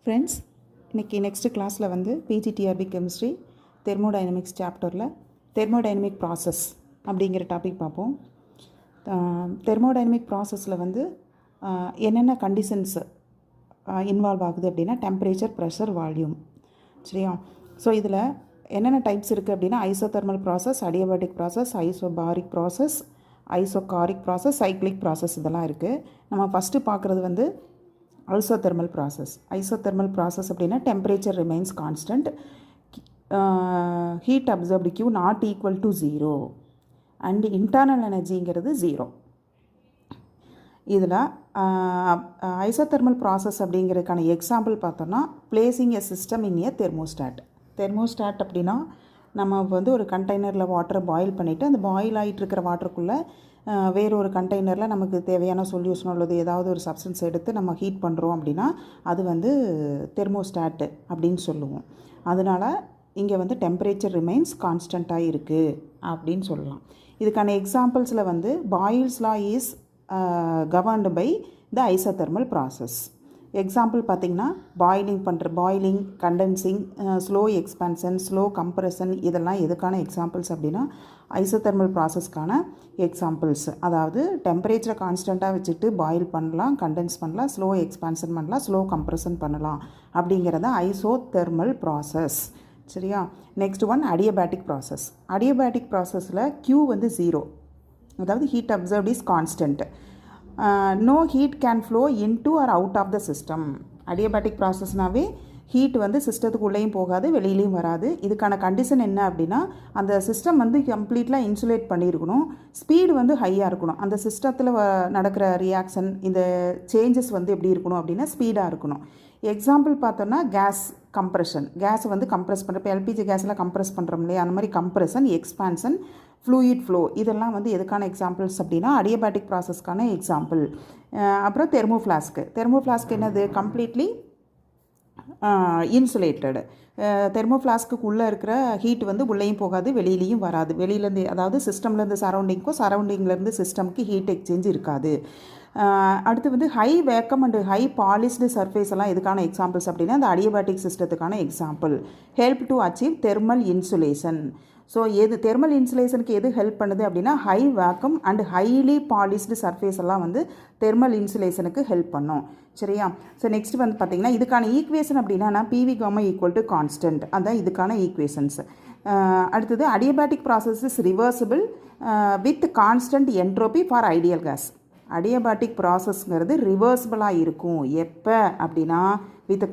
Friends, இன்றைக்கி next கிளாஸில் வந்து பிஜிடிஆர்பி கெமிஸ்ட்ரி தெர்மோடைனமிக்ஸ் சாப்டரில் தெர்மோடைனமிக் ப்ராசஸ் அப்படிங்கிற டாபிக் பார்ப்போம். தெர்மோடைனமிக் ப்ராசஸில் வந்து என்னென்ன கண்டிஷன்ஸு இன்வால்வ் ஆகுது அப்படின்னா டெம்பரேச்சர், ப்ரெஷர், வால்யூம். சரியா? ஸோ இதில் என்னென்ன டைப்ஸ் இருக்குது அப்படின்னா isothermal process, adiabatic process, isobaric process, isochoric process, cyclic process இதெல்லாம் இருக்குது. நம்ம ஃபஸ்ட்டு பார்க்குறது வந்து ஐசோதெர்மல் ப்ராசஸ். ஐசோதெர்மல் ப்ராசஸ் அப்படின்னா temperature remains constant, heat absorbed Q not equal to 0 and internal எனர்ஜிங்கிறது 0. இதில் ஐசோதெர்மல் ப்ராசஸ் அப்படிங்கிறதுக்கான எக்ஸாம்பிள் பார்த்தோன்னா பிளேசிங் எ சிஸ்டம் இன் எ தெர்மோஸ்டாட். தெர்மோஸ்டாட் அப்படின்னா நம்ம வந்து ஒரு கண்டெய்னரில் வாட்டரை பாயில் பண்ணிவிட்டு அந்த பாயில் ஆகிட்டு இருக்கிற வாட்டருக்குள்ளே வேறொரு கண்டெய்னரில் நமக்கு தேவையான சொல்யூஷனோ அல்லது ஏதாவது ஒரு சப்ஸ்டன்ஸ் எடுத்து நம்ம ஹீட் பண்ணுறோம் அப்படின்னா அது வந்து தெர்மோஸ்டாட்டு அப்படின்னு சொல்லுவோம். அதனால் இங்கே வந்து டெம்பரேச்சர் ரிமைன்ஸ் கான்ஸ்டண்ட்டாக இருக்குது அப்படின்னு சொல்லலாம். இதுக்கான எக்ஸாம்பிள்ஸில் வந்து Boyle's law is governed by the isothermal process. Example பார்த்திங்கன்னா boiling, condensing, slow expansion, slow compression இதெல்லாம் எதுக்கான எக்ஸாம்பிள்ஸ் அப்படின்னா ஐசோதெர்மல் ப்ராசஸ்க்கான எக்ஸாம்பிள்ஸ். அதாவது டெம்பரேச்சரை கான்ஸ்டண்ட்டாக வச்சுட்டு பாயில் பண்ணலாம், கண்டென்ஸ் பண்ணலாம், ஸ்லோ எக்ஸ்பான்ஷன் பண்ணலாம், ஸ்லோ கம்ப்ரெஷன் பண்ணலாம் அப்படிங்கிறத ஐசோதெர்மல் ப்ராசஸ். சரியா? Next one adiabatic process. Adiabatic ப்ராசஸில் Q வந்து 0, அதாவது heat absorbed is constant. No heat can flow into or out of the system. Adiabatic ப்ராசஸ்னாவே heat வந்து சிஸ்டத்துக்குள்ளேயும் போகாது, வெளியிலையும் வராது. இதுக்கான கண்டிஷன் என்ன அப்படின்னா அந்த சிஸ்டம் வந்து கம்ப்ளீட்லாக இன்சுலேட் பண்ணியிருக்கணும், ஸ்பீடு வந்து ஹையாக இருக்கணும். அந்த சிஸ்டத்தில் நடக்கிற ரியாக்ஷன், இந்த சேஞ்சஸ் வந்து எப்படி இருக்கணும் அப்படின்னா ஸ்பீடாக இருக்கணும். எக்ஸாம்பிள் பார்த்தோன்னா கேஸ் கம்ப்ரெஷன், கேஸை வந்து கம்ப்ரெஸ் பண்ணுற, இப்போ எல்பிஜி கேஸில் கம்ப்ரெஸ் பண்ணுறோம் இல்லையா, அந்த மாதிரி கம்ப்ரெஷன், எக்ஸ்பான்ஷன், ஃப்ளூயிட் ஃப்ளோ இதெல்லாம் வந்து எதுக்கான எக்ஸாம்பிள்ஸ் அப்படின்னா அடியபேட்டிக் ப்ராசஸ்க்கான எக்ஸாம்பிள். அப்புறம் தெர்மோஃப்ளாஸ்க் என்னது? கம்ப்ளீட்லி இன்சுலேட்டடு. தெர்மோஃப்ளாஸ்க்குள்ளே இருக்கிற ஹீட் வந்து உள்ளேயும் போகாது, வெளியிலையும் வராது. வெளியிலேருந்து, அதாவது சிஸ்டம்லேருந்து சரௌண்டிங்க்கும் சரௌண்டிங்லேருந்து சிஸ்டம்க்கு ஹீட் எக்ஸ்சேஞ்ச் இருக்காது. அடுத்து வந்து high vacuum and high polished surface எல்லாம் எதுக்கான எக்ஸாம்பிள்ஸ் அப்படின்னா அந்த அடியபேட்டிக் சிஸ்டத்துக்கான example. Help to achieve thermal insulation. So thermal இன்சுலேஷனுக்கு எது ஹெல்ப் பண்ணுது அப்படின்னா high vacuum and highly polished surface எல்லாம் வந்து தெர்மல் இன்சுலேஷனுக்கு ஹெல்ப் பண்ணும். சரியா? ஸோ நெக்ஸ்ட் வந்து பார்த்திங்கன்னா இதுக்கான ஈக்குவேஷன் அப்படின்னா PV gamma equal to constant. அதுதான் இதுக்கான ஈக்குவேஷன்ஸ். அடுத்தது adiabatic process is reversible with constant entropy for ideal gas. அடியபேட்டிக் ப்ராசஸ்ங்கிறது ரிவர்சிபிளாக இருக்கும் எப்போ அப்படின்னா வித்